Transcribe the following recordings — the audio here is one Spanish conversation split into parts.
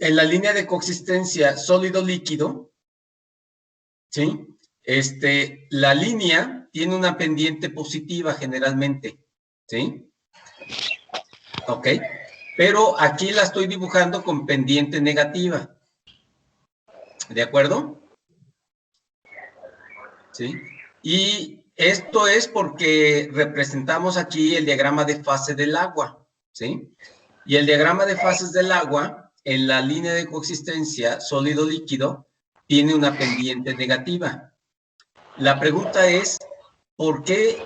en la línea de coexistencia sólido-líquido, ¿sí? La línea tiene una pendiente positiva generalmente, ¿sí? Ok, pero aquí la estoy dibujando con pendiente negativa, ¿de acuerdo? ¿Sí? Y esto es porque representamos aquí el diagrama de fase del agua, ¿sí? Y el diagrama de fases del agua, en la línea de coexistencia sólido-líquido, tiene una pendiente negativa. La pregunta es, ¿por qué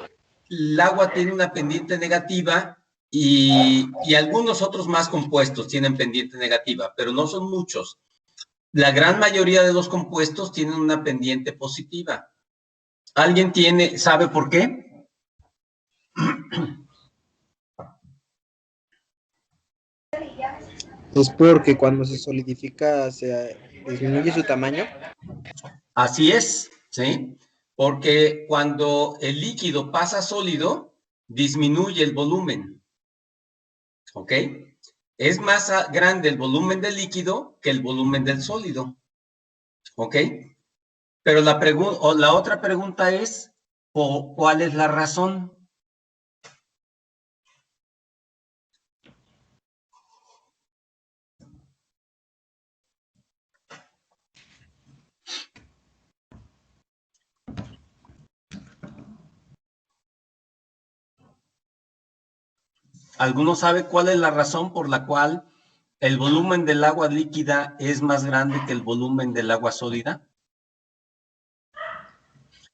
el agua tiene una pendiente negativa y algunos otros más compuestos tienen pendiente negativa, pero no son muchos? La gran mayoría de los compuestos tienen una pendiente positiva. ¿Alguien sabe por qué? Es porque cuando se solidifica se disminuye su tamaño. Así es, ¿sí? Porque cuando el líquido pasa a sólido, disminuye el volumen, ¿ok? Es más grande el volumen del líquido que el volumen del sólido, ¿ok? Pero la otra pregunta es, ¿cuál es la razón? ¿Alguno sabe cuál es la razón por la cual el volumen del agua líquida es más grande que el volumen del agua sólida?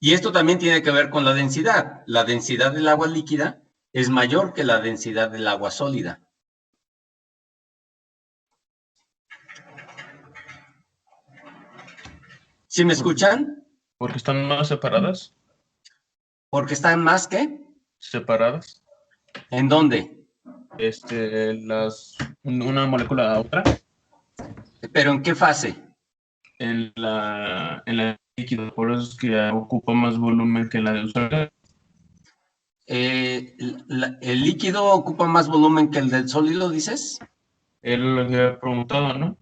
Y esto también tiene que ver con la densidad. La densidad del agua líquida es mayor que la densidad del agua sólida. ¿Sí me escuchan? Porque están más separadas. ¿Porque están más que? Separadas. ¿En dónde? Una molécula a otra. ¿Pero en qué fase? En la líquido, por eso es que ocupa más volumen que la de sólido. ¿El líquido ocupa más volumen que el del sólido, dices? Él lo había preguntado, ¿no?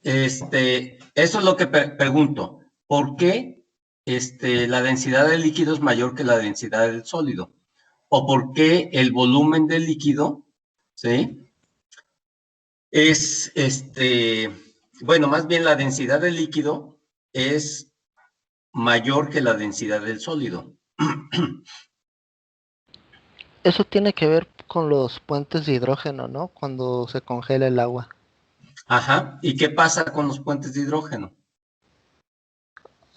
Eso es lo que pregunto. ¿Por qué la densidad del líquido es mayor que la densidad del sólido? ¿O por qué el volumen del líquido, ¿sí? Es, bueno, más bien la densidad del líquido es mayor que la densidad del sólido. Eso tiene que ver con los puentes de hidrógeno, ¿no? Cuando se congela el agua. Ajá. ¿Y qué pasa con los puentes de hidrógeno?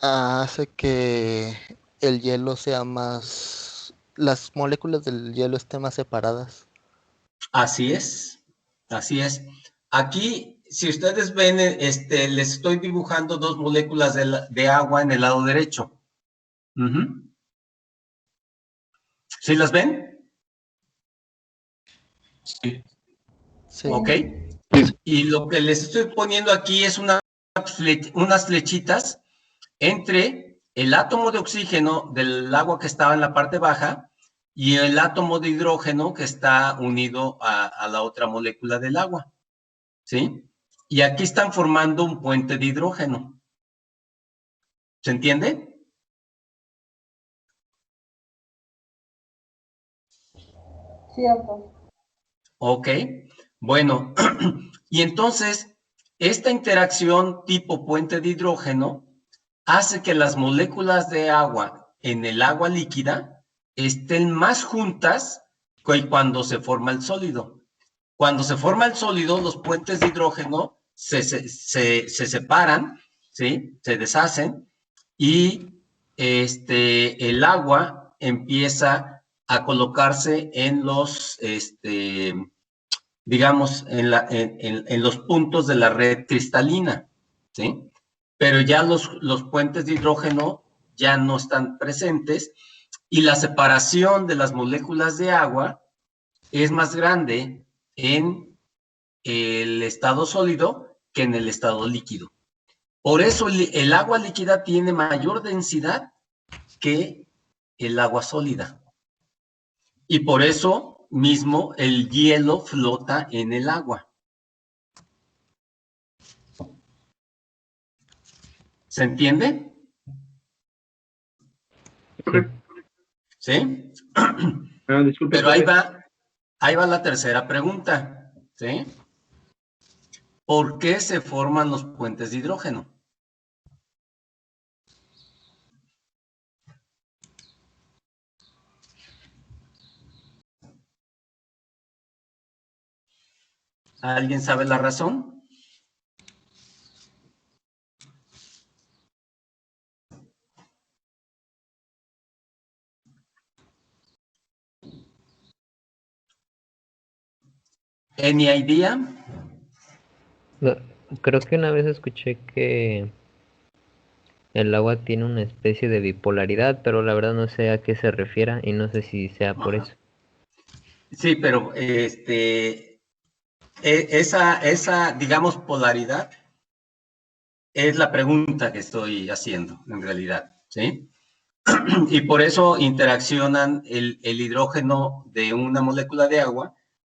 Hace que el hielo sea más... Las moléculas del hielo estén más separadas. Así es. Así es. Aquí, si ustedes ven, les estoy dibujando dos moléculas de agua en el lado derecho. Uh-huh. ¿Sí las ven? Sí. Sí. Ok. Y lo que les estoy poniendo aquí es unas flechitas entre el átomo de oxígeno del agua que estaba en la parte baja y el átomo de hidrógeno que está unido a la otra molécula del agua, ¿sí? Y aquí están formando un puente de hidrógeno. ¿Se entiende? Cierto. Ok, bueno, y entonces esta interacción tipo puente de hidrógeno hace que las moléculas de agua en el agua líquida estén más juntas que cuando se forma el sólido. Cuando se forma el sólido, los puentes de hidrógeno se separan, ¿sí? Se deshacen y el agua empieza a colocarse en los, digamos, en los puntos de la red cristalina, ¿sí? Pero ya los puentes de hidrógeno ya no están presentes y la separación de las moléculas de agua es más grande en el estado sólido que en el estado líquido. Por eso el agua líquida tiene mayor densidad que el agua sólida. Y por eso mismo el hielo flota en el agua. ¿Se entiende? Correcto. ¿Sí? Disculpe, Pero ahí va la tercera pregunta, ¿sí? ¿Por qué se forman los puentes de hidrógeno? ¿Alguien sabe la razón? ¿Any idea? No, creo que una vez escuché que el agua tiene una especie de bipolaridad, pero la verdad no sé a qué se refiera y no sé si sea por eso. Sí, pero esa, digamos, polaridad es la pregunta que estoy haciendo, en realidad, ¿sí? Y por eso interaccionan el hidrógeno de una molécula de agua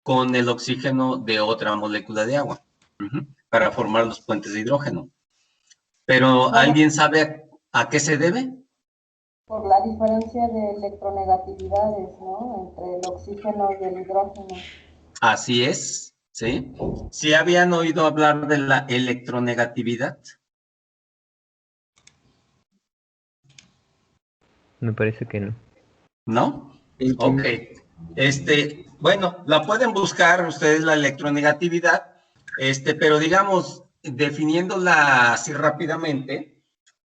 con el oxígeno de otra molécula de agua, para formar los puentes de hidrógeno. Pero, ¿alguien sabe a qué se debe? Por la diferencia de electronegatividades, ¿no? Entre el oxígeno y el hidrógeno. Así es, ¿sí? ¿Sí habían oído hablar de la electronegatividad? Me parece que no. ¿No? ¿En Ok. qué? Bueno, la pueden buscar ustedes la electronegatividad, pero digamos, definiéndola así rápidamente,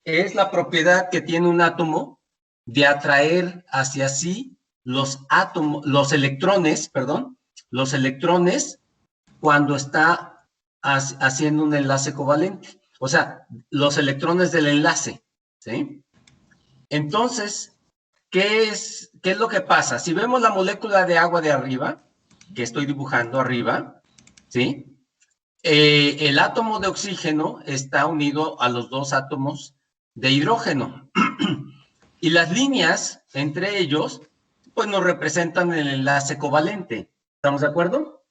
es la propiedad que tiene un átomo de atraer hacia sí los átomos, los electrones cuando está haciendo un enlace covalente. O sea, los electrones del enlace, ¿sí? Entonces, ¿qué es lo que pasa? Si vemos la molécula de agua de arriba, que estoy dibujando arriba, ¿sí? El átomo de oxígeno está unido a los dos átomos de hidrógeno. Y las líneas entre ellos, pues nos representan el enlace covalente. ¿Estamos de acuerdo?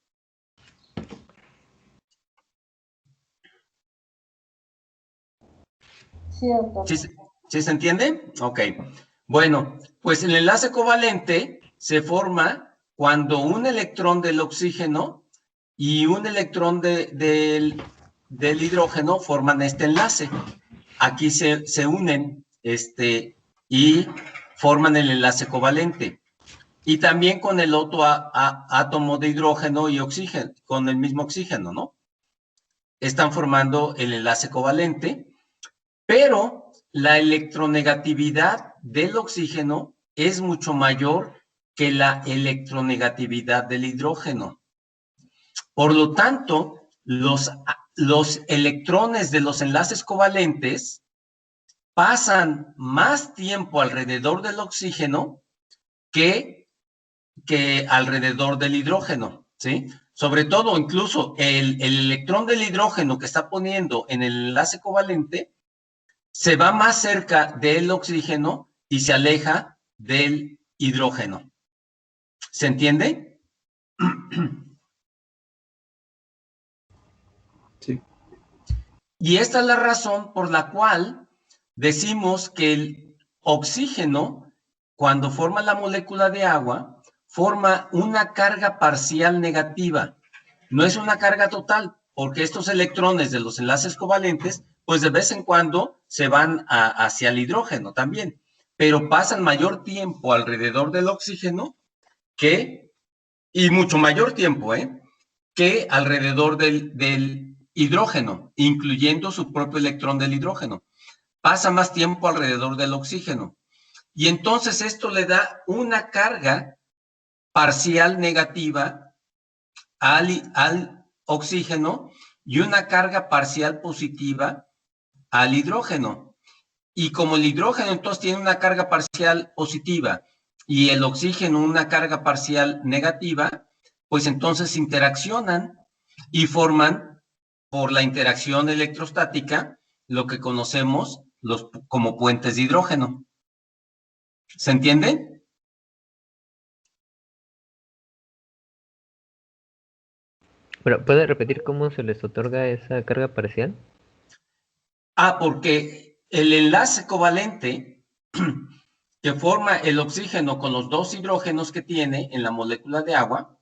Cierto. ¿Sí se entiende? Ok. Bueno, pues el enlace covalente se forma cuando un electrón del oxígeno y un electrón del hidrógeno forman este enlace. Aquí se unen y forman el enlace covalente. Y también con el otro átomo de hidrógeno y oxígeno, con el mismo oxígeno, ¿no? Están formando el enlace covalente, pero la electronegatividad del oxígeno es mucho mayor que la electronegatividad del hidrógeno. Por lo tanto, los electrones de los enlaces covalentes pasan más tiempo alrededor del oxígeno que alrededor del hidrógeno, ¿sí? Sobre todo, incluso el electrón del hidrógeno que está poniendo en el enlace covalente se va más cerca del oxígeno y se aleja del hidrógeno. ¿Se entiende? Sí. Y esta es la razón por la cual decimos que el oxígeno, cuando forma la molécula de agua, forma una carga parcial negativa. No es una carga total, porque estos electrones de los enlaces covalentes, pues de vez en cuando se van hacia el hidrógeno también, pero pasan mayor tiempo alrededor del oxígeno y mucho mayor tiempo, que alrededor del hidrógeno, incluyendo su propio electrón del hidrógeno. Pasa más tiempo alrededor del oxígeno. Y entonces esto le da una carga parcial negativa al oxígeno y una carga parcial positiva al hidrógeno. Y como el hidrógeno entonces tiene una carga parcial positiva y el oxígeno una carga parcial negativa, pues entonces interaccionan y forman, por la interacción electrostática, lo que conocemos como puentes de hidrógeno. ¿Se entiende? Pero, ¿puede repetir cómo se les otorga esa carga parcial? Porque el enlace covalente que forma el oxígeno con los dos hidrógenos que tiene en la molécula de agua,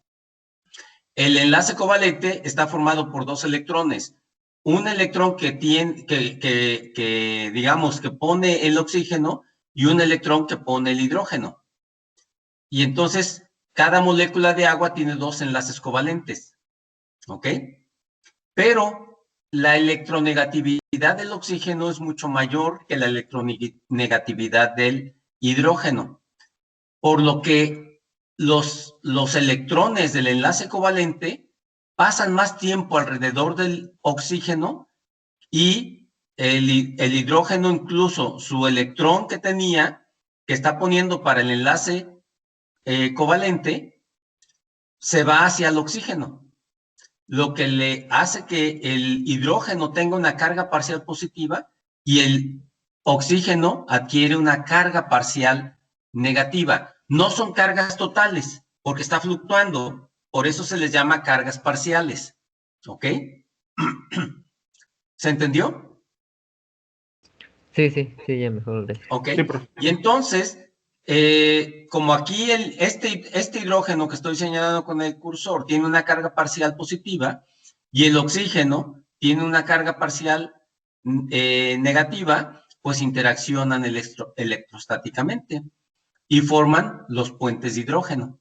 el enlace covalente está formado por dos electrones. Un electrón que tiene, digamos, que pone el oxígeno y un electrón que pone el hidrógeno. Y entonces, cada molécula de agua tiene dos enlaces covalentes. ¿Ok? Pero la electronegatividad del oxígeno es mucho mayor que la electronegatividad del hidrógeno. Por lo que los electrones del enlace covalente pasan más tiempo alrededor del oxígeno y el hidrógeno, incluso su electrón que tenía, que está poniendo para el enlace covalente, se va hacia el oxígeno, lo que le hace que el hidrógeno tenga una carga parcial positiva y el oxígeno adquiere una carga parcial negativa. No son cargas totales, porque está fluctuando, por eso se les llama cargas parciales. ¿Ok? ¿Se entendió? Sí, sí, sí, ya mejor, gracias. Ok. Sí, profe. Y entonces, como aquí este hidrógeno que estoy señalando con el cursor tiene una carga parcial positiva y el oxígeno tiene una carga parcial negativa, pues interaccionan electrostáticamente y forman los puentes de hidrógeno.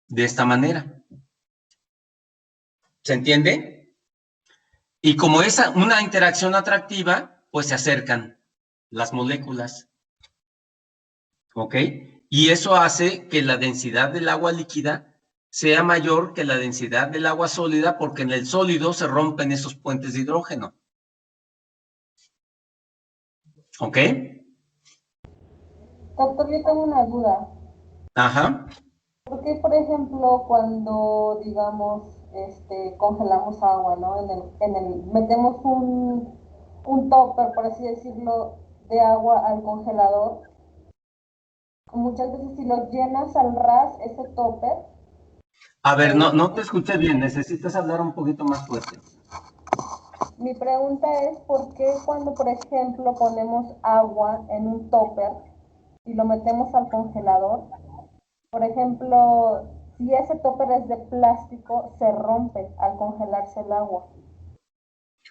De esta manera. ¿Se entiende? Y como es una interacción atractiva, pues se acercan las moléculas. ¿Ok? Y eso hace que la densidad del agua líquida sea mayor que la densidad del agua sólida, porque en el sólido se rompen esos puentes de hidrógeno. ¿Ok? Doctor, yo tengo una duda. Ajá. ¿Por qué, por ejemplo, cuando, digamos, congelamos agua, ¿no? Metemos un topper, por así decirlo, de agua al congelador? Muchas veces si lo llenas al ras, ese topper, A ver, no te escuché bien. Necesitas hablar un poquito más fuerte. mi pregunta es, ¿por qué cuando, por ejemplo, ponemos agua en un topper y lo metemos al congelador, por ejemplo, si ese topper es de plástico, se rompe al congelarse el agua?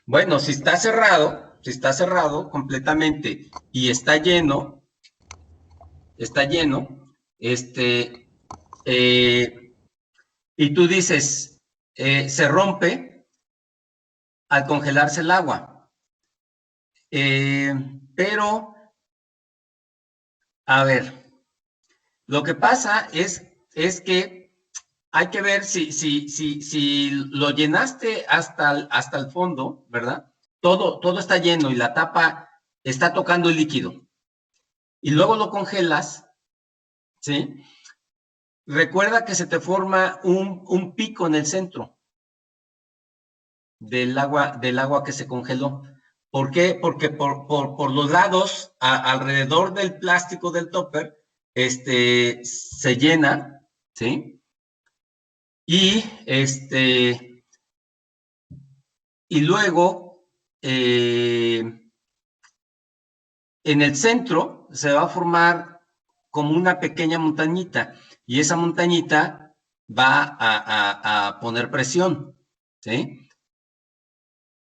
Bueno, si está cerrado completamente y está lleno, y tú dices, se rompe al congelarse el agua. Pero, a ver, lo que pasa es que hay que ver si lo llenaste hasta el fondo, ¿verdad? Todo está lleno y la tapa está tocando el líquido. Y luego lo congelas, ¿sí? Recuerda que se te forma un pico en el centro del agua que se congeló. ¿Por qué? Porque por los lados, alrededor del plástico del topper, se llena, ¿sí? Y luego, en el centro se va a formar como una pequeña montañita, y esa montañita va a poner presión, ¿sí?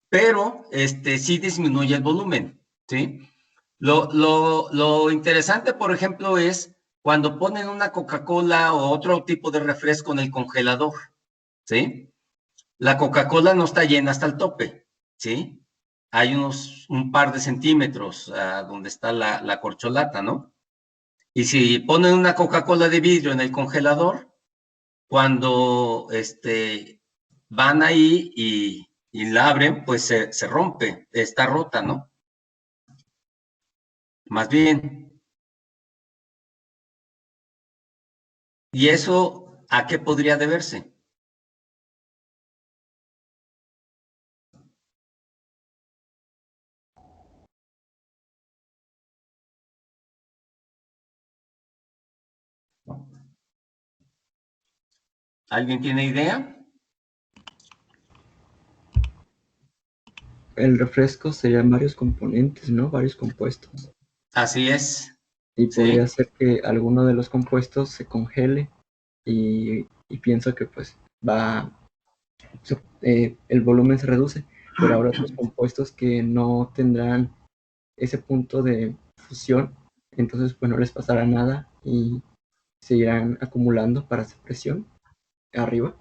Pero sí disminuye el volumen, ¿sí? Lo interesante, por ejemplo, es cuando ponen una Coca-Cola o otro tipo de refresco en el congelador, ¿sí? La Coca-Cola no está llena hasta el tope, ¿sí? Hay un par de centímetros donde está la corcholata, ¿no? Y si ponen una Coca-Cola de vidrio en el congelador, cuando van ahí y la abren, pues se rompe, está rota, ¿no? Más bien. ¿Y eso a qué podría deberse? ¿Alguien tiene idea? el refresco serían varios componentes, ¿no? Varios compuestos. Así es. Y Sí. podría ser que alguno de los compuestos se congele y pienso que pues el volumen se reduce, pero habrá otros compuestos que no tendrán ese punto de fusión, entonces pues no les pasará nada y seguirán acumulando para hacer presión arriba.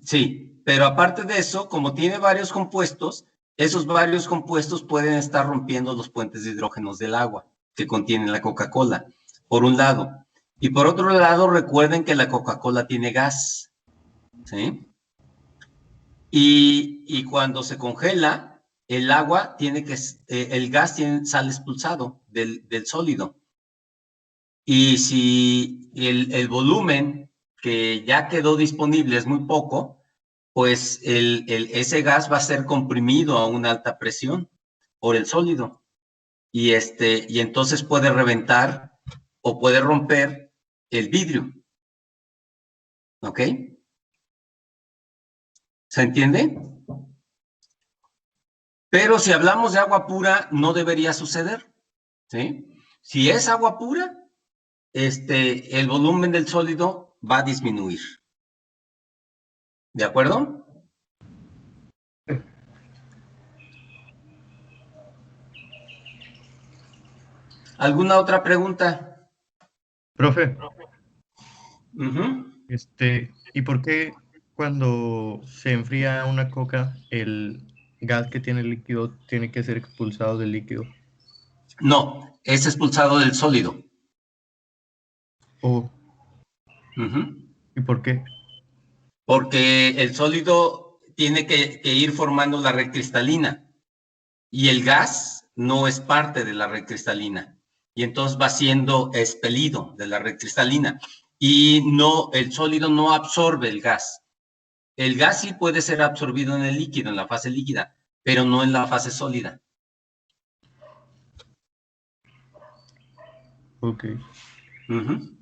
Sí, pero aparte de eso, como tiene varios compuestos, esos varios compuestos pueden estar rompiendo los puentes de hidrógenos del agua que contiene la Coca-Cola, por un lado. Y por otro lado, recuerden que la Coca-Cola tiene gas, ¿sí? Y cuando se congela, el agua tiene que, el gas sale expulsado del sólido. Y si el volumen que ya quedó disponible es muy poco, pues ese gas va a ser comprimido a una alta presión por el sólido. Y entonces puede reventar o puede romper el vidrio. ¿Ok? ¿Se entiende? Pero si hablamos de agua pura, no debería suceder, ¿sí? Si es agua pura, el volumen del sólido va a disminuir. ¿De acuerdo? ¿Alguna otra pregunta? Profe, Ujú. ¿y por qué cuando se enfría una coca, el gas que tiene el líquido tiene que ser expulsado del líquido? No, es expulsado del sólido. Oh, Ujú. ¿y por qué? Porque el sólido tiene que ir formando la red cristalina y el gas no es parte de la red cristalina y entonces va siendo expelido de la red cristalina y no, el sólido no absorbe el gas. El gas sí puede ser absorbido en el líquido, en la fase líquida, pero no en la fase sólida. Ok. Ujú.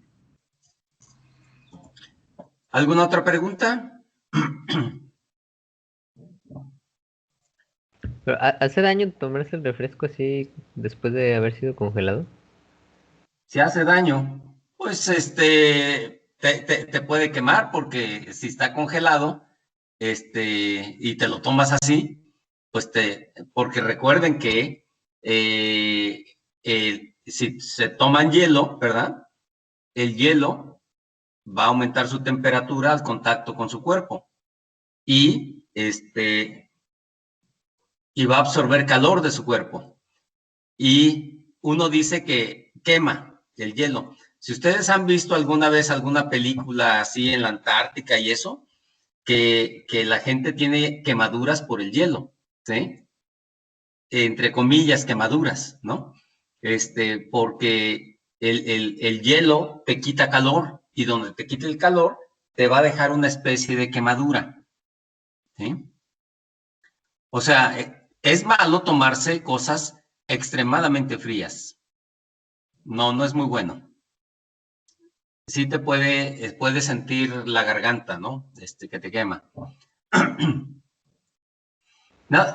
¿Alguna otra pregunta? Pero, ¿hace daño tomarse el refresco así después de haber sido congelado? Si hace daño, pues te puede quemar porque si está congelado, y te lo tomas así, pues porque recuerden que si se toman hielo, ¿verdad? El hielo va a aumentar su temperatura al contacto con su cuerpo y va a absorber calor de su cuerpo. Y uno dice que quema el hielo. Si ustedes han visto alguna vez alguna película así en la Antártica y eso, que la gente tiene quemaduras por el hielo, ¿sí? Entre comillas, quemaduras, ¿no? Porque el hielo te quita calor y donde te quita el calor te va a dejar una especie de quemadura, ¿sí? O sea, es malo tomarse cosas extremadamente frías. No, no es muy bueno. Sí te puede sentir la garganta, ¿no? Que te quema.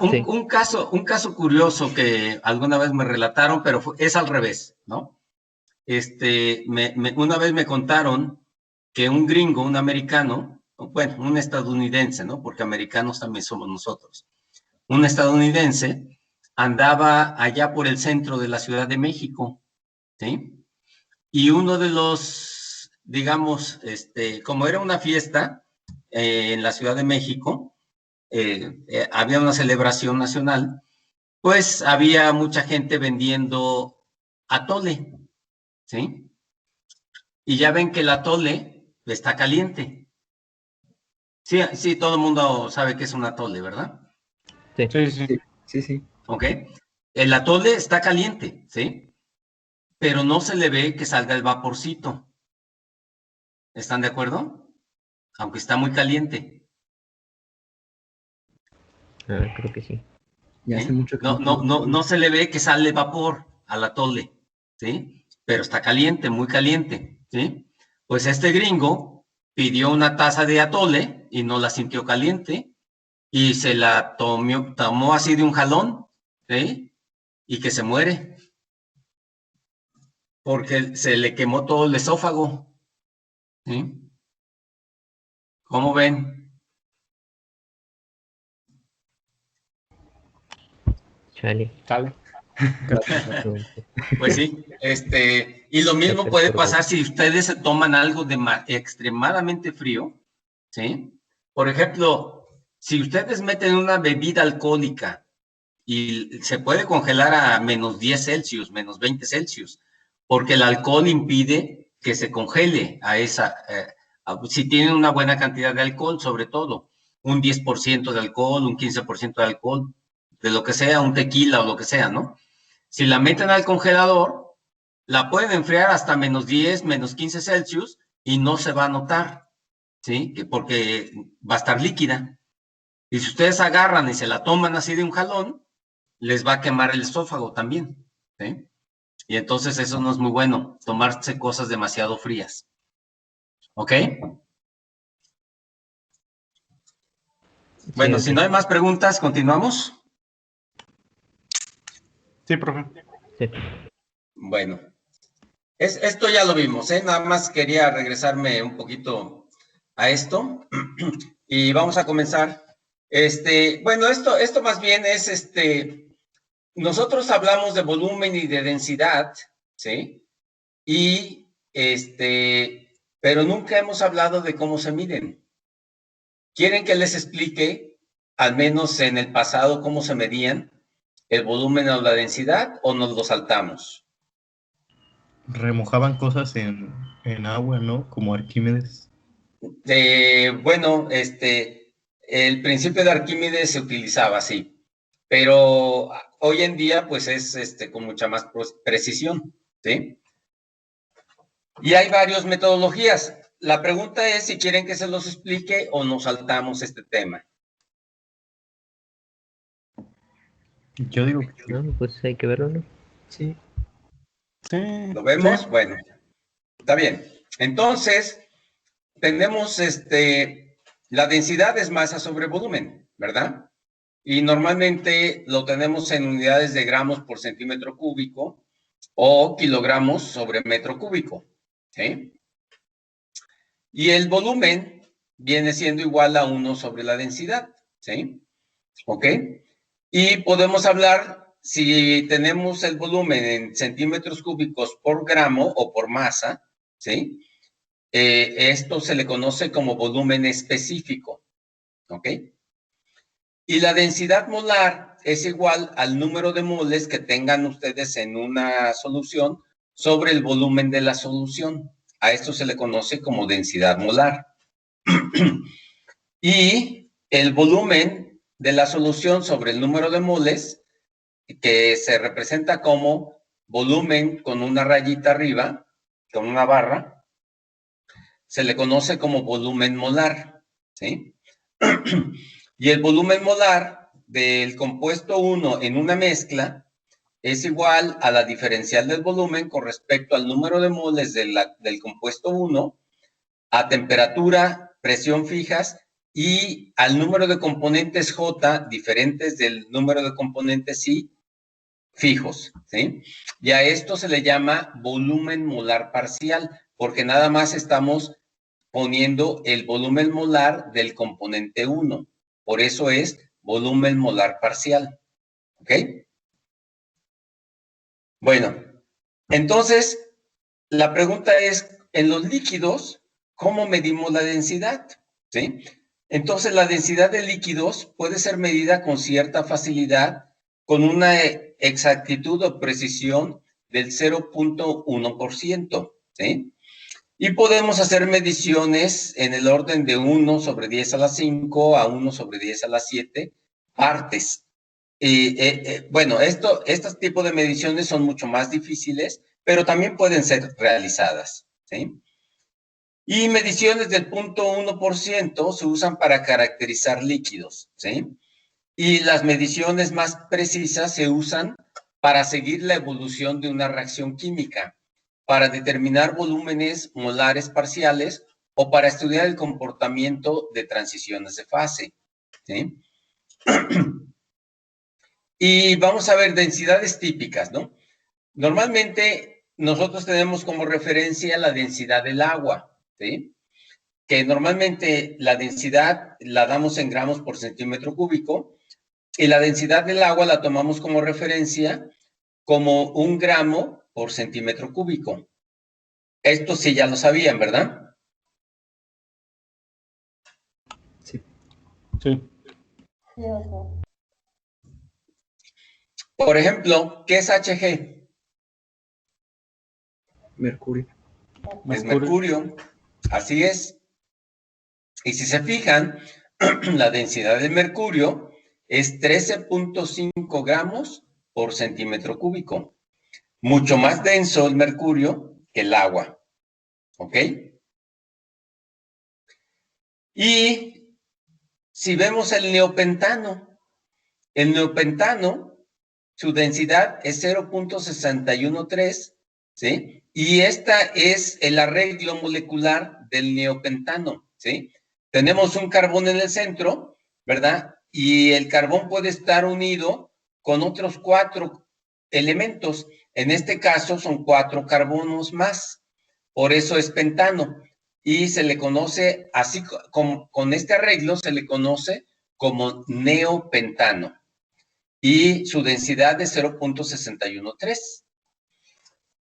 Sí. Un caso curioso que alguna vez me relataron, pero es al revés, ¿no? Una vez me contaron que un gringo, un americano, bueno, un estadounidense, ¿no? Porque americanos también somos nosotros. Un estadounidense andaba allá por el centro de la Ciudad de México, ¿sí? Y uno de los, digamos, como era una fiesta en la Ciudad de México, había una celebración nacional, pues había mucha gente vendiendo atole, ¿sí? Y ya ven que el atole está caliente. Sí, sí, todo el mundo sabe que es un atole, ¿verdad? Sí. Sí, sí. Sí. ¿Ok? El atole está caliente, ¿sí? Pero no se le ve que salga el vaporcito. ¿Están de acuerdo? Aunque está muy caliente. Creo que sí. Ya hace mucho que No se le ve que sale vapor al atole, ¿sí? Pero está caliente, muy caliente, ¿sí? Pues este gringo pidió una taza de atole y no la sintió caliente y se la tomó así de un jalón, ¿sí? Y que se muere, porque se le quemó todo el esófago, ¿sí? ¿Cómo ven? Chale. Sale. Pues sí, y lo mismo puede pasar si ustedes se toman algo de extremadamente frío, ¿sí? Por ejemplo, si ustedes meten una bebida alcohólica y se puede congelar a menos 10 Celsius, menos 20 Celsius, porque el alcohol impide que se congele a esa, si tienen una buena cantidad de alcohol, sobre todo, un 10% de alcohol, un 15% de alcohol, de lo que sea, un tequila o lo que sea, ¿no? Si la meten al congelador, la pueden enfriar hasta menos 10, menos 15 Celsius y no se va a notar, ¿sí? Porque va a estar líquida. Y si ustedes agarran y se la toman así de un jalón, les va a quemar el esófago también, ¿sí? Y entonces eso no es muy bueno, tomarse cosas demasiado frías. ¿Ok? Bueno, Sí, si ok. no hay más preguntas, ¿continuamos? Sí, profe. Sí. Bueno, esto ya lo vimos, ¿eh? Nada más quería regresarme un poquito a esto y vamos a comenzar. Bueno, esto más bien es, nosotros hablamos de volumen y de densidad, ¿sí? Y, pero nunca hemos hablado de cómo se miden. ¿Quieren que les explique, al menos en el pasado, cómo se medían el volumen o la densidad, o nos lo saltamos? Remojaban cosas en agua, ¿no? Como Arquímedes. Bueno, el principio de Arquímedes se utilizaba así, pero hoy en día, pues es con mucha más precisión, ¿sí? Y hay varias metodologías. La pregunta es si quieren que se los explique o nos saltamos este tema. Yo digo que sí. No, pues hay que verlo, ¿no? Sí. Sí. ¿Lo vemos? Sí. Bueno, está bien. Entonces, tenemos la densidad es masa sobre volumen, ¿verdad? Y normalmente lo tenemos en unidades de gramos por centímetro cúbico o kilogramos sobre metro cúbico, ¿sí? Y el volumen viene siendo igual a 1 sobre la densidad, ¿sí? ¿Ok? Y podemos hablar, si tenemos el volumen en centímetros cúbicos por gramo o por masa, ¿sí? Esto se le conoce como volumen específico, ¿ok? Y la densidad molar es igual al número de moles que tengan ustedes en una solución sobre el volumen de la solución. A esto se le conoce como densidad molar. Y el volumen de la solución sobre el número de moles, que se representa como volumen con una rayita arriba, con una barra, se le conoce como volumen molar, ¿sí? Y el volumen molar del compuesto 1 en una mezcla es igual a la diferencial del volumen con respecto al número de moles del compuesto 1, a temperatura, presión fijas y al número de componentes J diferentes del número de componentes I fijos, ¿sí? Y a esto se le llama volumen molar parcial, porque nada más estamos poniendo el volumen molar del componente 1. Por eso es volumen molar parcial, ¿ok? Bueno, entonces, la pregunta es, en los líquidos, ¿cómo medimos la densidad? ¿Sí? Entonces, la densidad de líquidos puede ser medida con cierta facilidad, con una exactitud o precisión del 0.1%, ¿sí? Y podemos hacer mediciones en el orden de 1 sobre 10 a la 5 a 1 sobre 10 a la 7 partes. Bueno, estos tipos de mediciones son mucho más difíciles, pero también pueden ser realizadas, ¿sí? Y mediciones del 0.1% se usan para caracterizar líquidos, ¿sí? Y las mediciones más precisas se usan para seguir la evolución de una reacción química, para determinar volúmenes molares parciales o para estudiar el comportamiento de transiciones de fase, ¿sí? Y vamos a ver densidades típicas, ¿no? Normalmente nosotros tenemos como referencia la densidad del agua, ¿sí? Que normalmente la densidad la damos en gramos por centímetro cúbico y la densidad del agua la tomamos como referencia como 1 gramo por centímetro cúbico. Esto sí ya lo sabían, ¿verdad? Sí. Sí, doctor. Por ejemplo, ¿qué es Hg? Mercurio. Es mercurio, así es. Y si se fijan, la densidad del mercurio es 13.5 gramos por centímetro cúbico. Mucho más denso el mercurio que el agua. ¿Ok? Y si vemos el neopentano, su densidad es 0.613, ¿sí? Y esta es el arreglo molecular del neopentano, ¿sí? Tenemos un carbón en el centro, ¿verdad? Y el carbón puede estar unido con otros 4 elementos. En este caso son 4 carbonos más. Por eso es pentano. Y se le conoce, así con este arreglo, se le conoce como neopentano. Y su densidad es 0.613.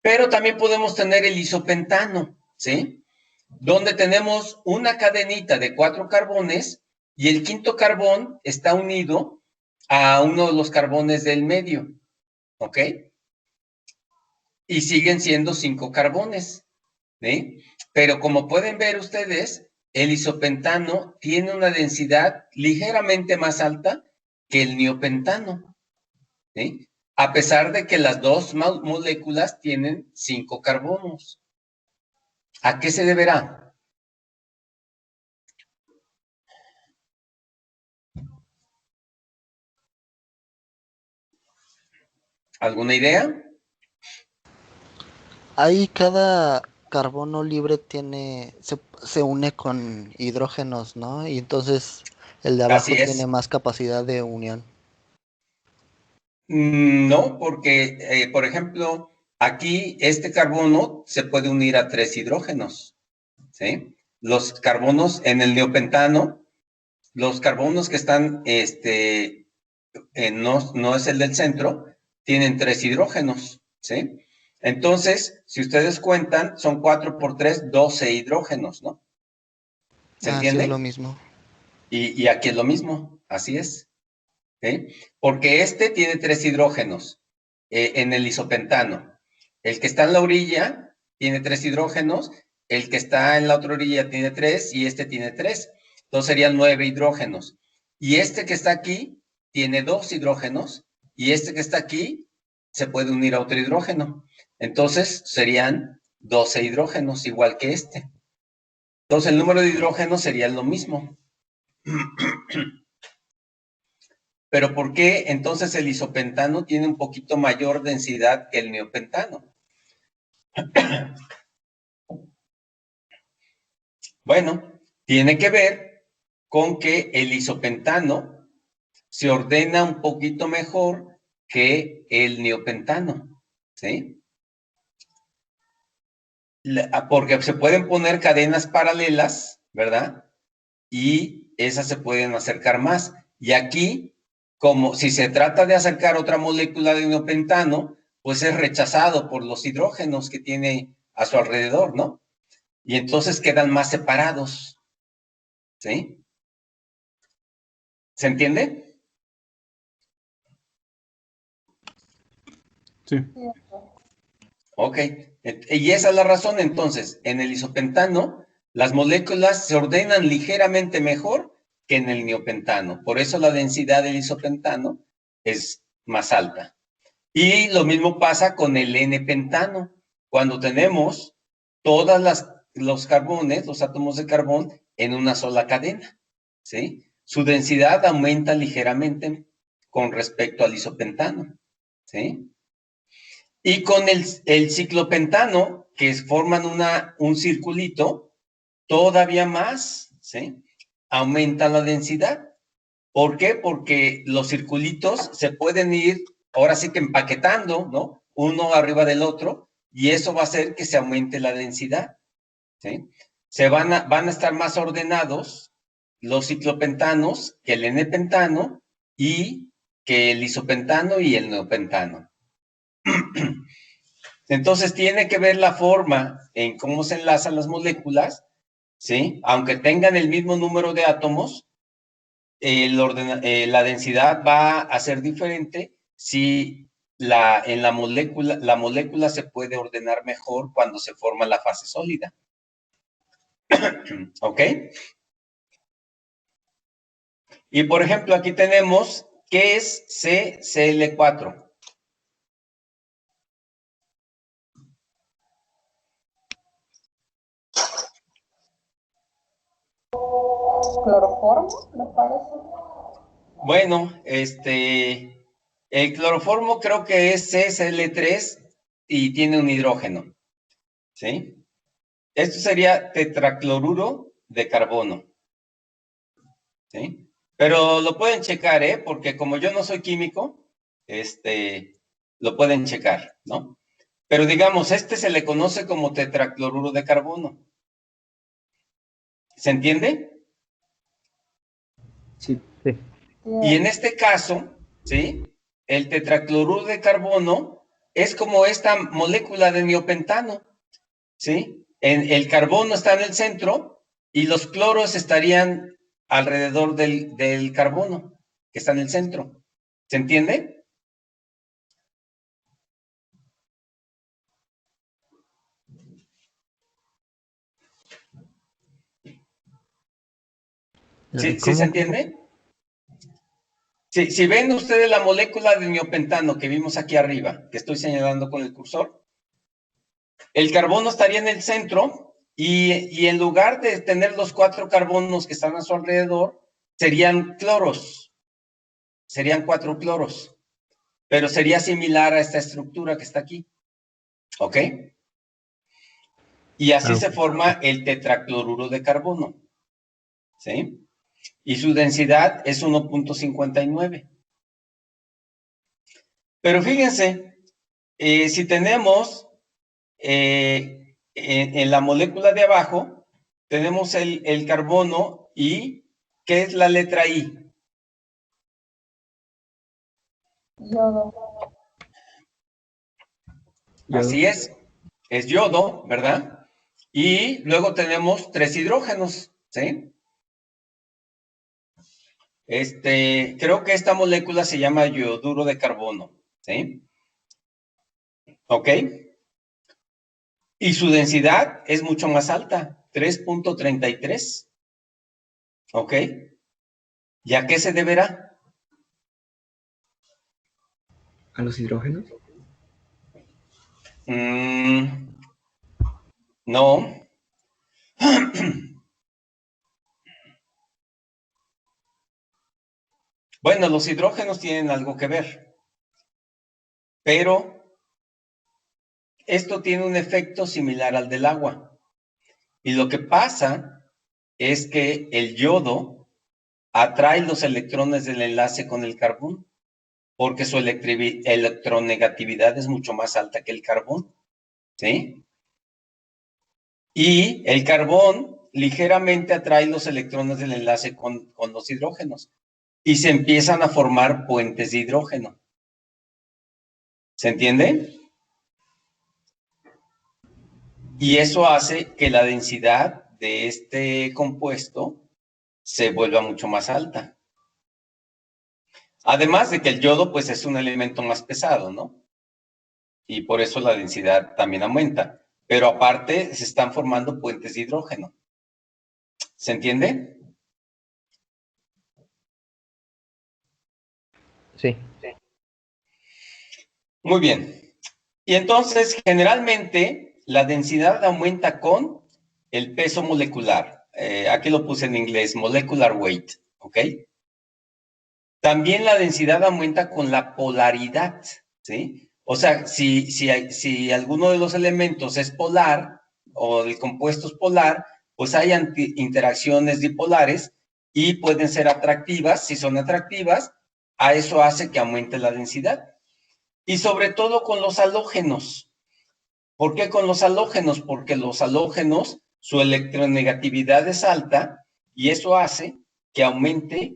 Pero también podemos tener el isopentano, ¿sí? Donde tenemos una cadenita de 4 carbones y el quinto carbón está unido a uno de los carbones del medio, ¿ok? Y siguen siendo 5 carbones, ¿sí? Pero como pueden ver ustedes, el isopentano tiene una densidad ligeramente más alta que el neopentano, ¿sí? A pesar de que las dos moléculas tienen 5 carbonos. ¿A qué se deberá? ¿Alguna idea? Ahí cada carbono libre se une con hidrógenos, ¿no? Y entonces el de abajo Así es. tiene más capacidad de unión. No, porque, por ejemplo, aquí este carbono se puede unir a 3 hidrógenos, ¿sí? Los carbonos en el neopentano, los carbonos que están, no es el del centro, tienen 3 hidrógenos, ¿sí? Entonces, si ustedes cuentan, son 4 por 3, 12 hidrógenos, ¿no? ¿Se Sí, entiende? es lo mismo. Y aquí es lo mismo, así es. ¿Sí? Porque este tiene 3 hidrógenos en el isopentano. El que está en la orilla tiene 3 hidrógenos, el que está en la otra orilla tiene 3 y este tiene 3. Entonces serían 9 hidrógenos. Y este que está aquí tiene 2 hidrógenos y este que está aquí se puede unir a otro hidrógeno. Entonces serían 12 hidrógenos, igual que este. Entonces el número de hidrógenos sería lo mismo. Pero ¿por qué entonces el isopentano tiene un poquito mayor densidad que el neopentano? Bueno, tiene que ver con que el isopentano se ordena un poquito mejor que el neopentano, ¿sí? Porque se pueden poner cadenas paralelas, ¿verdad? Y esas se pueden acercar más. Y aquí, como si se trata de acercar otra molécula de neopentano, pues es rechazado por los hidrógenos que tiene a su alrededor, ¿no? Y entonces quedan más separados, ¿sí? ¿Se entiende? Sí. Sí, doctor. Ok. Y esa es la razón, entonces, en el isopentano, las moléculas se ordenan ligeramente mejor que en el neopentano. Por eso la densidad del isopentano es más alta. Y lo mismo pasa con el N-pentano. Cuando tenemos los carbones, los átomos de carbón, en una sola cadena, ¿sí? Su densidad aumenta ligeramente con respecto al isopentano, ¿sí? Y con el ciclopentano, que forman un circulito, todavía más, ¿sí? Aumenta la densidad. ¿Por qué? Porque los circulitos se pueden ir, ahora sí que empaquetando, ¿no? Uno arriba del otro, y eso va a hacer que se aumente la densidad, ¿sí? Van a estar más ordenados los ciclopentanos que el N-pentano y que el isopentano y el neopentano. Entonces tiene que ver la forma en cómo se enlazan las moléculas, ¿sí? Aunque tengan el mismo número de átomos, la densidad va a ser diferente si la molécula se puede ordenar mejor cuando se forma la fase sólida. ¿Ok? Y por ejemplo, aquí tenemos, ¿qué es CCl4? ¿Cloroformo, me parece? Bueno, el cloroformo creo que es CCl3 y tiene un hidrógeno, ¿sí? Esto sería tetracloruro de carbono, ¿sí? Pero lo pueden checar, ¿eh? Porque como yo no soy químico, lo pueden checar, ¿no? Pero digamos, se le conoce como tetracloruro de carbono. ¿Se entiende? Sí. Sí. Y en este caso, ¿sí? El tetracloruro de carbono es como esta molécula de neopentano, ¿sí? El carbono está en el centro y los cloros estarían alrededor del carbono, que está en el centro. ¿Se entiende? ¿Sí, sí se ¿Cómo? entiende? Sí, si ven ustedes la molécula de neopentano que vimos aquí arriba, que estoy señalando con el cursor, el carbono estaría en el centro y en lugar de tener los 4 carbonos que están a su alrededor, serían cloros, serían 4 cloros, pero sería similar a esta estructura que está aquí, ¿ok? Y así se forma el tetracloruro de carbono, ¿sí? Y su densidad es 1.59. Pero fíjense, si tenemos en la molécula de abajo, tenemos el carbono y ¿qué es la letra I? Yodo. Así es yodo, ¿verdad? Y luego tenemos 3 hidrógenos, ¿sí? Creo que esta molécula se llama yoduro de carbono, ¿sí? ¿Ok? Y su densidad es mucho más alta, 3.33. ¿Ok? ¿Y a qué se deberá? ¿A los hidrógenos? No. Bueno, los hidrógenos tienen algo que ver, pero esto tiene un efecto similar al del agua. Y lo que pasa es que el yodo atrae los electrones del enlace con el carbón, porque su electronegatividad es mucho más alta que el carbón, ¿sí? Y el carbón ligeramente atrae los electrones del enlace con los hidrógenos y se empiezan a formar puentes de hidrógeno. ¿Se entiende? Y eso hace que la densidad de este compuesto se vuelva mucho más alta. Además de que el yodo, pues, es un elemento más pesado, ¿no? Y por eso la densidad también aumenta. Pero aparte, se están formando puentes de hidrógeno. ¿Se entiende? Sí. Muy bien. Y entonces, generalmente, la densidad aumenta con el peso molecular. Aquí lo puse en inglés, molecular weight, ¿ok? También la densidad aumenta con la polaridad, ¿sí? O sea, si alguno de los elementos es polar o el compuesto es polar, pues hay interacciones dipolares y pueden ser atractivas. Si son atractivas, a eso hace que aumente la densidad. Y sobre todo con los halógenos. ¿Por qué con los halógenos? Porque los halógenos, su electronegatividad es alta y eso hace que aumente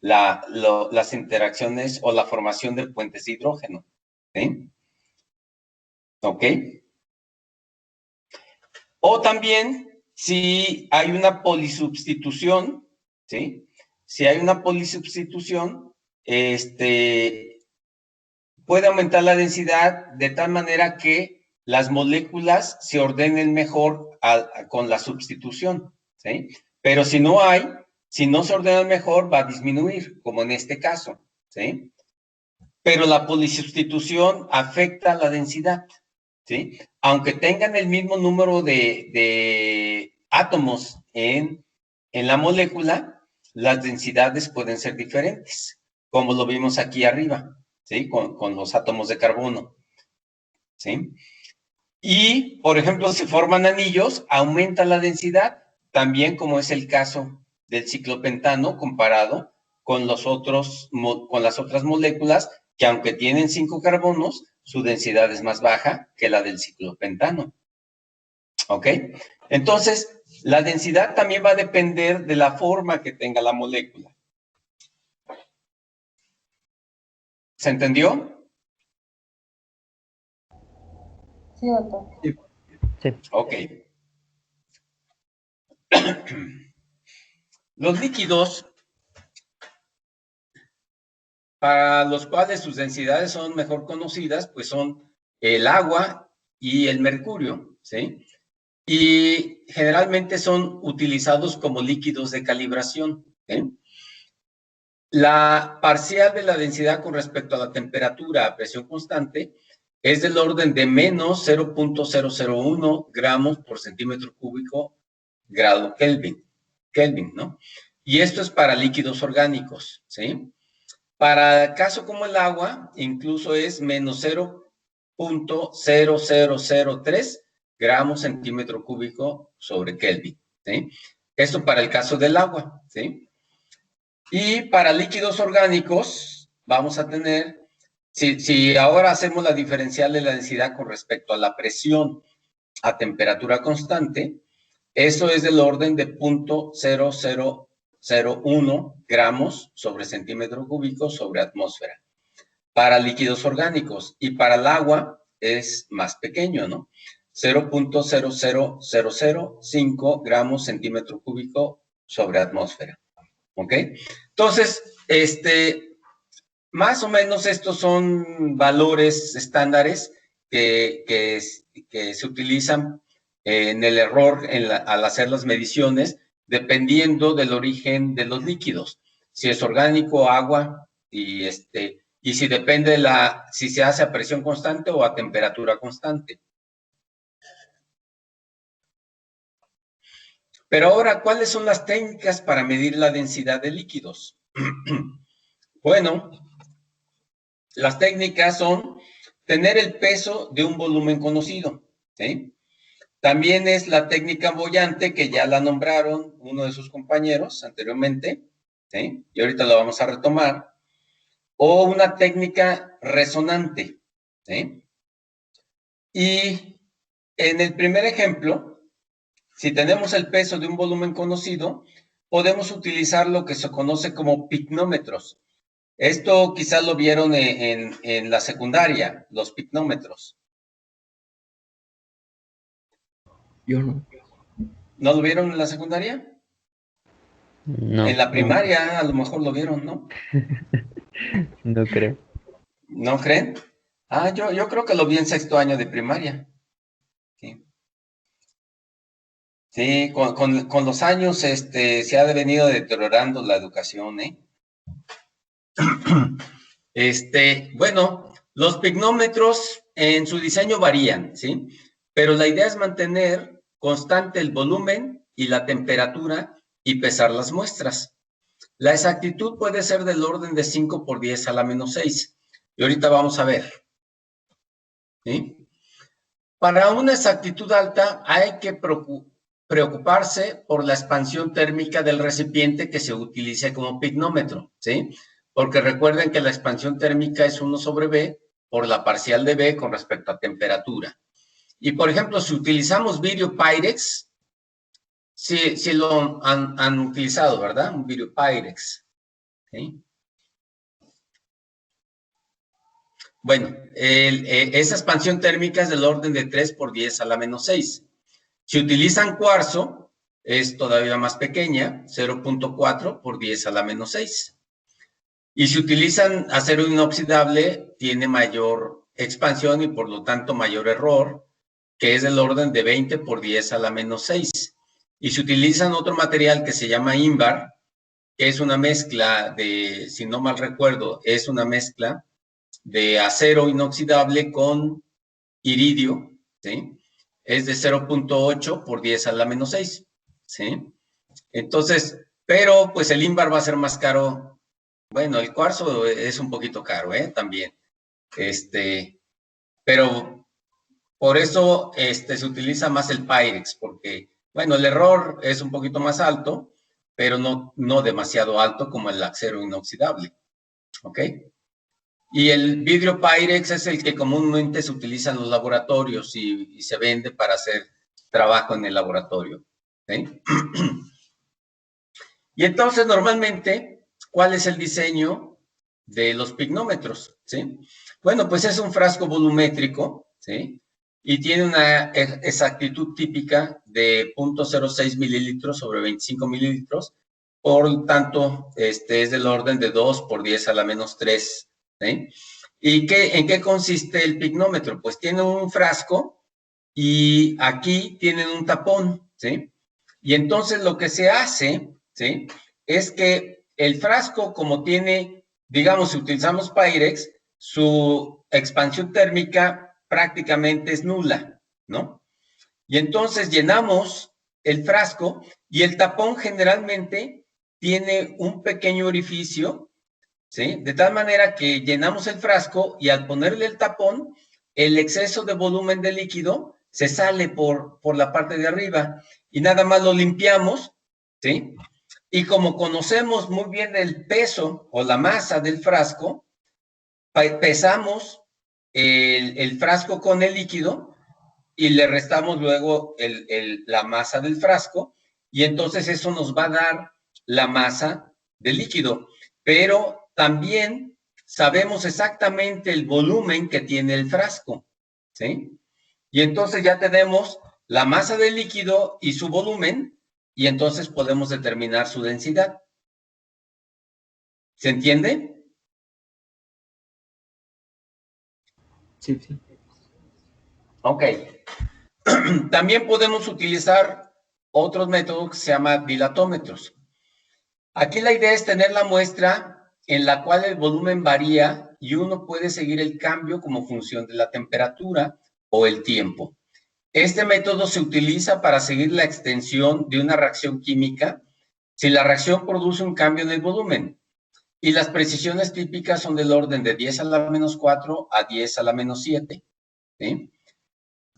las interacciones o la formación de puentes de hidrógeno. ¿Sí? ¿Ok? O también, si hay una polisubstitución, ¿sí? Si hay una polisubstitución, puede aumentar la densidad de tal manera que las moléculas se ordenen mejor con la sustitución, ¿sí? Pero si no se ordenan mejor, va a disminuir, como en este caso, ¿sí? Pero la polisubstitución afecta la densidad, ¿sí? Aunque tengan el mismo número de átomos en la molécula, las densidades pueden ser diferentes, como lo vimos aquí arriba, ¿sí? Con los átomos de carbono, ¿sí? Y, por ejemplo, si forman anillos, aumenta la densidad, también como es el caso del ciclopentano comparado con las otras moléculas que aunque tienen 5 carbonos, su densidad es más baja que la del ciclopentano. ¿Ok? Entonces, la densidad también va a depender de la forma que tenga la molécula. ¿Se entendió? Sí, doctor. Sí. Ok. Los líquidos, para los cuales sus densidades son mejor conocidas, pues son el agua y el mercurio, ¿sí? Y generalmente son utilizados como líquidos de calibración, ¿sí? La parcial de la densidad con respecto a la temperatura a presión constante es del orden de menos 0.001 gramos por centímetro cúbico grado Kelvin, ¿no? Y esto es para líquidos orgánicos, ¿sí? Para caso como el agua, incluso es menos 0.0003 gramos centímetro cúbico sobre Kelvin, ¿sí? Esto para el caso del agua, ¿sí? Y para líquidos orgánicos, vamos a tener, si ahora hacemos la diferencial de la densidad con respecto a la presión a temperatura constante, eso es del orden de 0.0001 gramos sobre centímetro cúbico sobre atmósfera. Para líquidos orgánicos y para el agua es más pequeño, ¿no? 0.00005 gramos centímetro cúbico sobre atmósfera. ¿Ok? Entonces, más o menos estos son valores estándares que se utilizan en el error al hacer las mediciones, dependiendo del origen de los líquidos. Si es orgánico, agua, y si depende si se hace a presión constante o a temperatura constante. Pero ahora, ¿cuáles son las técnicas para medir la densidad de líquidos? Bueno, las técnicas son tener el peso de un volumen conocido, ¿sí? También es la técnica boyante, que ya la nombraron uno de sus compañeros anteriormente, ¿sí? Y ahorita la vamos a retomar. O una técnica resonante, ¿sí? Y en el primer ejemplo, si tenemos el peso de un volumen conocido, podemos utilizar lo que se conoce como picnómetros. Esto quizás lo vieron en la secundaria, los picnómetros. Yo no. ¿No lo vieron en la secundaria? No, En la primaria a lo mejor lo vieron, ¿no? no creo. ¿No creen? Ah, yo creo que lo vi en 6º año de primaria. Sí, sí, con los años se ha venido deteriorando la educación, ¿eh? Bueno, los picnómetros en su diseño varían, ¿sí? Pero la idea es mantener constante el volumen y la temperatura y pesar las muestras. La exactitud puede ser del orden de 5 por 10 a la menos 6. Y ahorita vamos a ver, ¿sí? Para una exactitud alta hay que preocuparse por la expansión térmica del recipiente que se utilice como pignómetro, ¿sí? Porque recuerden que la expansión térmica es 1 sobre B por la parcial de B con respecto a temperatura. Y, por ejemplo, si utilizamos vidrio Pyrex, sí lo han utilizado, ¿verdad? Un vidrio Pyrex, ¿sí? Bueno, esa expansión térmica es del orden de 3 por 10 a la menos 6. Si utilizan cuarzo, es todavía más pequeña, 0.4 por 10 a la menos 6. Y si utilizan acero inoxidable, tiene mayor expansión y por lo tanto mayor error, que es del orden de 20 por 10 a la menos 6. Y si utilizan otro material que se llama ínbar, que es una mezcla de, si no mal recuerdo, es una mezcla de acero inoxidable con iridio, ¿sí? Es de 0.8 por 10 a la menos 6, ¿sí? Entonces, pero pues el ínbar va a ser más caro. Bueno, el cuarzo es un poquito caro, también. Pero por eso se utiliza más el Pyrex, porque, bueno, el error es un poquito más alto, pero no demasiado alto como el acero inoxidable, ¿ok? Y el vidrio Pyrex es el que comúnmente se utiliza en los laboratorios y se vende para hacer trabajo en el laboratorio, ¿sí? Y entonces, normalmente, ¿cuál es el diseño de los pignómetros? ¿Sí? Bueno, pues es un frasco volumétrico, ¿sí? Y tiene una exactitud típica de 0.06 mililitros sobre 25 mililitros, por lo tanto, es del orden de 2 por 10 a la menos 3, ¿sí? ¿Y en qué consiste el pignómetro? Pues tiene un frasco y aquí tienen un tapón, ¿sí? Y entonces lo que se hace, ¿sí? Es que el frasco, como tiene, digamos, si utilizamos Pyrex, su expansión térmica prácticamente es nula, ¿no? Y entonces llenamos el frasco y el tapón generalmente tiene un pequeño orificio, ¿sí? De tal manera que llenamos el frasco y al ponerle el tapón, el exceso de volumen de líquido se sale por la parte de arriba y nada más lo limpiamos, ¿sí? Y como conocemos muy bien el peso o la masa del frasco, pesamos el frasco con el líquido y le restamos luego la masa del frasco y entonces eso nos va a dar la masa del líquido. Pero también sabemos exactamente el volumen que tiene el frasco, ¿sí? Y entonces ya tenemos la masa del líquido y su volumen, y entonces podemos determinar su densidad. ¿Se entiende? Sí, sí. Ok. También podemos utilizar otros métodos que se llaman dilatómetros. Aquí la idea es tener la muestra en la cual el volumen varía y uno puede seguir el cambio como función de la temperatura o el tiempo. Este método se utiliza para seguir la extensión de una reacción química si la reacción produce un cambio en el volumen. Y las precisiones típicas son del orden de 10 a la menos 4 a 10 a la menos 7. ¿Sí?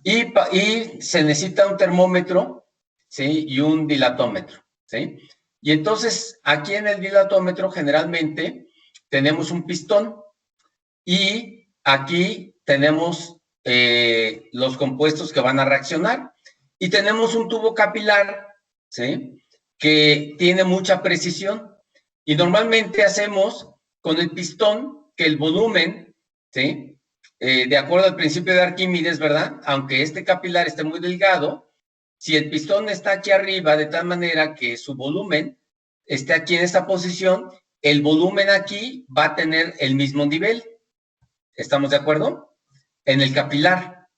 Y se necesita un termómetro, ¿sí? Y un dilatómetro, ¿sí? Y entonces, aquí en el dilatómetro generalmente tenemos un pistón y aquí tenemos los compuestos que van a reaccionar y tenemos un tubo capilar, ¿sí? Que tiene mucha precisión y normalmente hacemos con el pistón que el volumen, ¿sí? De acuerdo al principio de Arquímedes, ¿verdad? Aunque este capilar esté muy delgado, si el pistón está aquí arriba de tal manera que su volumen esté aquí en esta posición, el volumen aquí va a tener el mismo nivel. ¿Estamos de acuerdo? En el capilar.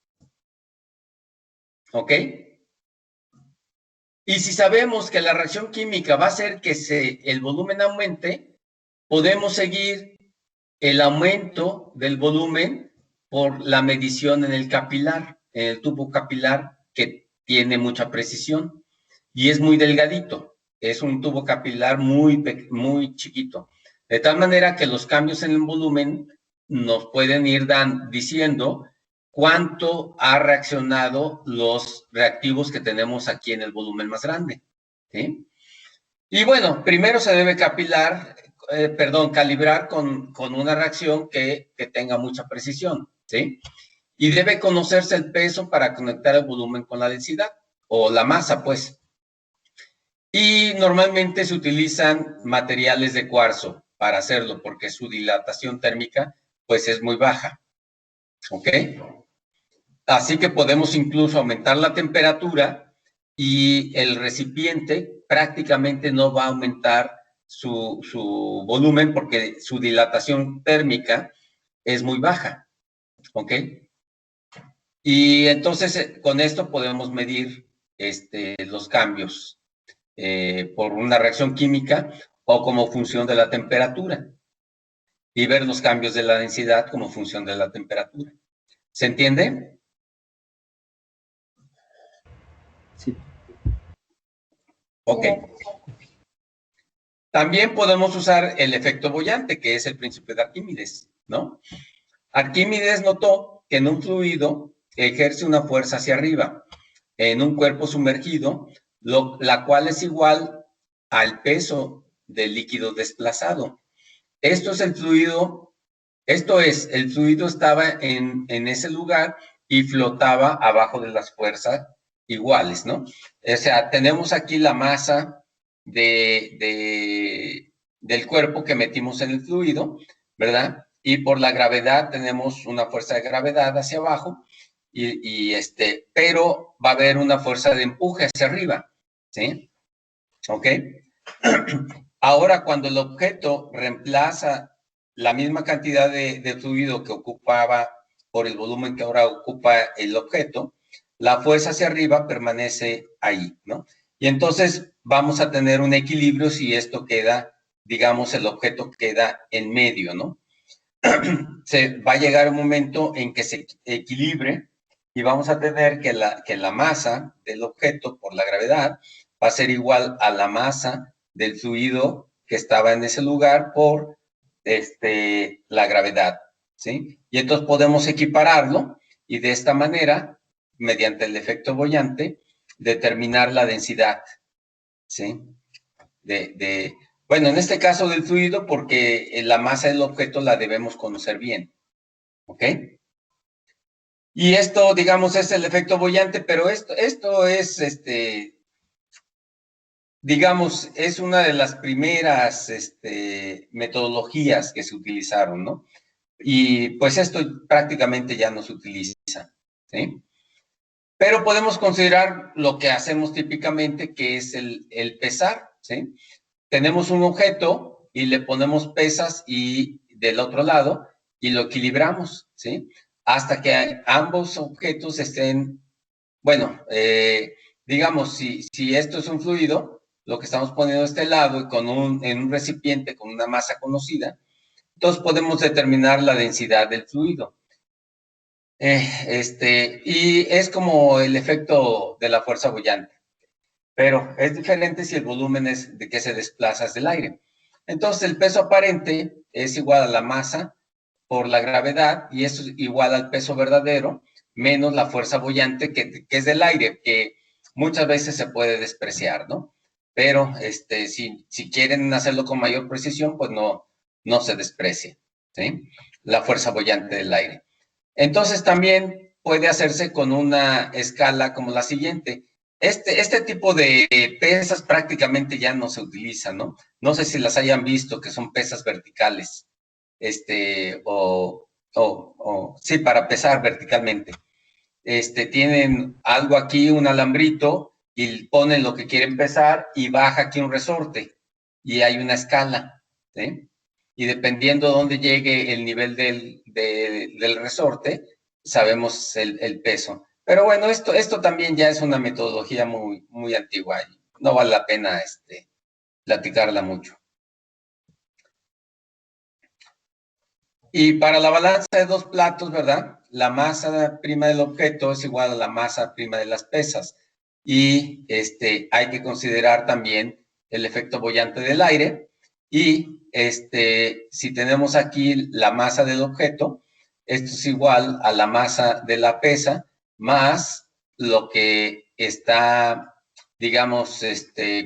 ¿Ok? Y si sabemos que la reacción química va a hacer que el volumen aumente, podemos seguir el aumento del volumen por la medición en el capilar, en el tubo capilar que tiene mucha precisión y es muy delgadito. Es un tubo capilar muy chiquito. De tal manera que los cambios en el volumen nos pueden ir diciendo cuánto ha reaccionado los reactivos que tenemos aquí en el volumen más grande, ¿sí? Y bueno, primero se debe calibrar con una reacción que tenga mucha precisión, ¿sí? Y debe conocerse el peso para conectar el volumen con la densidad, o la masa, pues. Y normalmente se utilizan materiales de cuarzo para hacerlo, porque su dilatación térmica, pues, es muy baja, ¿ok? Así que podemos incluso aumentar la temperatura y el recipiente prácticamente no va a aumentar su volumen porque su dilatación térmica es muy baja, ¿ok? Y entonces con esto podemos medir los cambios por una reacción química o como función de la temperatura y ver los cambios de la densidad como función de la temperatura. ¿Se entiende? Sí. Ok. También podemos usar el efecto boyante, que es el principio de Arquímedes, ¿no? Arquímedes notó que en un fluido ejerce una fuerza hacia arriba, en un cuerpo sumergido, la cual es igual al peso del líquido desplazado. Esto es, el fluido estaba en ese lugar y flotaba abajo de las fuerzas iguales, ¿no? O sea, tenemos aquí la masa del cuerpo que metimos en el fluido, ¿verdad? Y por la gravedad tenemos una fuerza de gravedad hacia abajo, pero va a haber una fuerza de empuje hacia arriba, ¿sí? ¿Ok? Ahora, cuando el objeto reemplaza la misma cantidad de fluido que ocupaba por el volumen que ahora ocupa el objeto, la fuerza hacia arriba permanece ahí, ¿no? Y entonces vamos a tener un equilibrio si esto queda, digamos, el objeto queda en medio, ¿no? Se va a llegar un momento en que se equilibre y vamos a tener que la masa del objeto por la gravedad va a ser igual a la masa del fluido que estaba en ese lugar por la gravedad, ¿sí? Y entonces podemos equipararlo y de esta manera, mediante el efecto boyante, determinar la densidad, ¿sí? Bueno, en este caso del fluido, porque la masa del objeto la debemos conocer bien, ¿ok? Y esto, digamos, es el efecto boyante, pero esto es, digamos, es una de las primeras metodologías que se utilizaron, ¿no? Y pues esto prácticamente ya no se utiliza, ¿sí? Pero podemos considerar lo que hacemos típicamente, que es el pesar, ¿sí? Tenemos un objeto y le ponemos pesas y del otro lado y lo equilibramos, ¿sí? Hasta que ambos objetos estén, bueno, digamos, si esto es un fluido, lo que estamos poniendo de este lado y en un recipiente con una masa conocida, entonces podemos determinar la densidad del fluido. Y es como el efecto de la fuerza boyante, pero es diferente si el volumen es de que se desplaza del aire. Entonces el peso aparente es igual a la masa por la gravedad y eso es igual al peso verdadero menos la fuerza boyante que es del aire, que muchas veces se puede despreciar, ¿no? Pero si quieren hacerlo con mayor precisión, pues no se desprecia, ¿sí? La fuerza boyante del aire. Entonces también puede hacerse con una escala como la siguiente. Este tipo de pesas prácticamente ya no se utilizan, ¿no? No sé si las hayan visto, que son pesas verticales, sí, para pesar verticalmente. Tienen algo aquí, un alambrito, y ponen lo que quieren pesar y baja aquí un resorte, y hay una escala, ¿sí? Y dependiendo de dónde llegue el nivel del resorte, sabemos el peso. Pero bueno, esto también ya es una metodología muy, muy antigua y no vale la pena platicarla mucho. Y para la balanza de dos platos, ¿verdad? La masa prima del objeto es igual a la masa prima de las pesas. Y hay que considerar también el efecto boyante del aire. Y si tenemos aquí la masa del objeto, Esto es igual a la masa de la pesa más lo que está, digamos,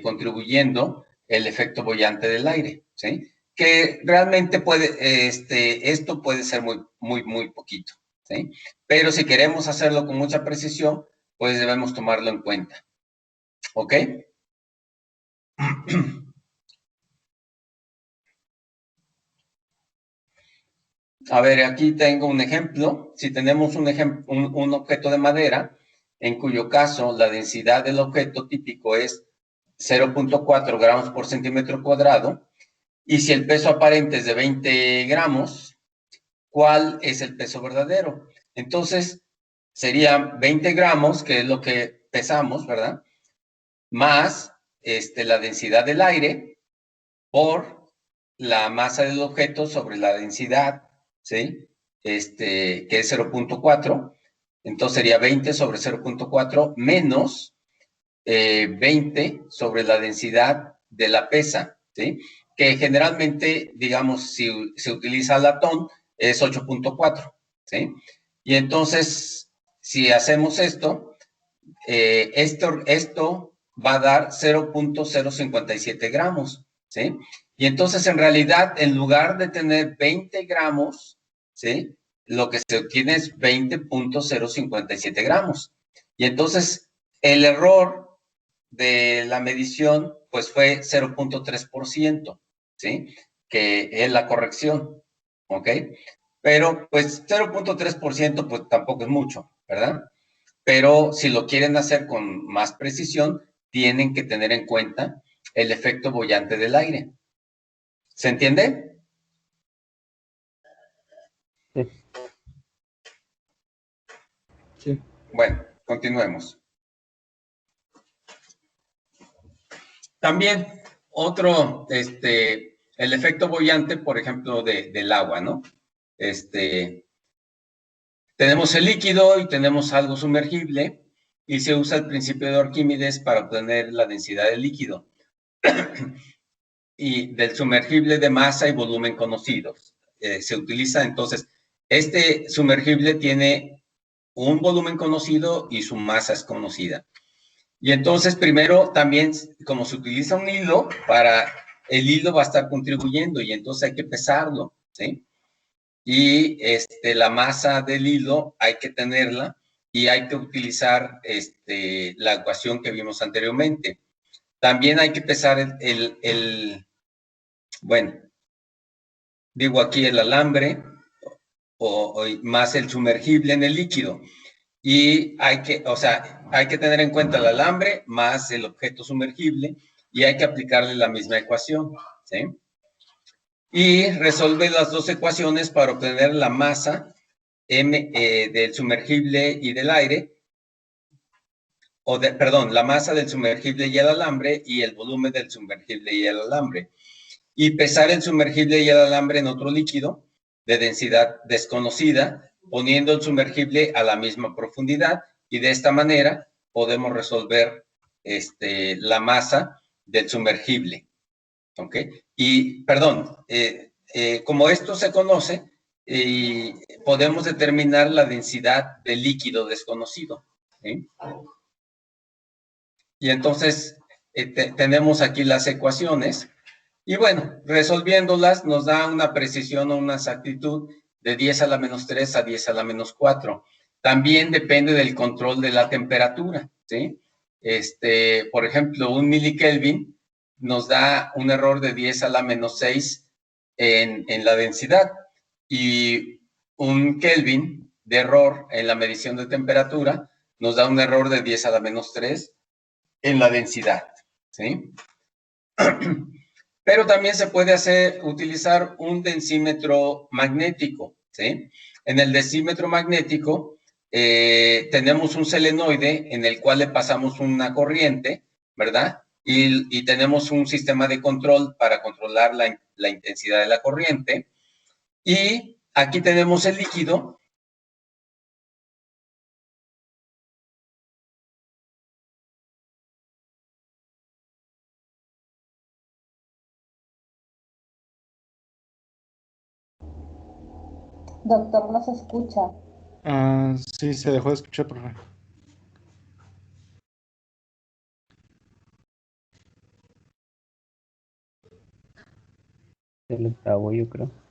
contribuyendo el efecto boyante del aire, ¿sí? Que realmente puede, esto puede ser muy poquito, ¿sí? Pero si queremos hacerlo con mucha precisión, pues debemos tomarlo en cuenta, ¿ok? A ver, aquí tengo un ejemplo. Si tenemos un objeto de madera, en cuyo caso la densidad del objeto típico es 0.4 gramos por centímetro cuadrado, y si el peso aparente es de 20 gramos, ¿cuál es el peso verdadero? Entonces, sería 20 gramos, que es lo que pesamos, ¿verdad? Más la densidad del aire por la masa del objeto sobre la densidad, ¿sí? Que es 0.4. Entonces sería 20 sobre 0.4 menos 20 sobre la densidad de la pesa, ¿sí? Que generalmente, digamos, si se utiliza latón, es 8.4, ¿sí? Y entonces, si hacemos esto va a dar 0.057 gramos, ¿sí? Y entonces, en realidad, en lugar de tener 20 gramos, ¿sí? Lo que se obtiene es 20.057 gramos. Y entonces, el error de la medición, pues fue 0.3%, ¿sí? Que es la corrección, ¿ok? Pero, pues, 0.3%, pues tampoco es mucho, ¿verdad? Pero si lo quieren hacer con más precisión, tienen que tener en cuenta el efecto boyante del aire. ¿Se entiende? Sí. Bueno, continuemos. También otro, el efecto boyante, por ejemplo, del agua, ¿no? Tenemos el líquido y tenemos algo sumergible y se usa el principio de Arquímedes para obtener la densidad del líquido y del sumergible de masa y volumen conocidos. Se utiliza entonces, este sumergible tiene un volumen conocido y su masa es conocida. Y entonces primero también, como se utiliza un hilo, el hilo va a estar contribuyendo y entonces hay que pesarlo, ¿sí? Y la masa del hilo hay que tenerla y hay que utilizar la ecuación que vimos anteriormente. También hay que pesar bueno, digo aquí el alambre o más el sumergible en el líquido. Y hay que tener en cuenta el alambre más el objeto sumergible y hay que aplicarle la misma ecuación, ¿sí? Y resolver las dos ecuaciones para obtener la masa del sumergible y del aire, perdón, la masa del sumergible y el alambre y el volumen del sumergible y el alambre. Y pesar el sumergible y el alambre en otro líquido de densidad desconocida, poniendo el sumergible a la misma profundidad, y de esta manera podemos resolver la masa del sumergible. ¿Ok? Y, perdón, como esto se conoce, podemos determinar la densidad del líquido desconocido. ¿Sí? Y entonces tenemos aquí las ecuaciones. Y bueno, resolviéndolas nos da una precisión o una exactitud de 10 a la menos 3 a 10 a la menos 4. También depende del control de la temperatura, ¿sí? Por ejemplo, un milikelvin nos da un error de 10 a la menos 6 en la densidad y un Kelvin de error en la medición de temperatura nos da un error de 10 a la menos 3 en la densidad, ¿sí? Pero también se puede utilizar un densímetro magnético, ¿sí? En el densímetro magnético tenemos un solenoide en el cual le pasamos una corriente, ¿verdad? Y tenemos un sistema de control para controlar la intensidad de la corriente. Y aquí tenemos el líquido. Doctor, no se escucha. Sí, se dejó de escuchar, profe. Se lo trabó, yo creo.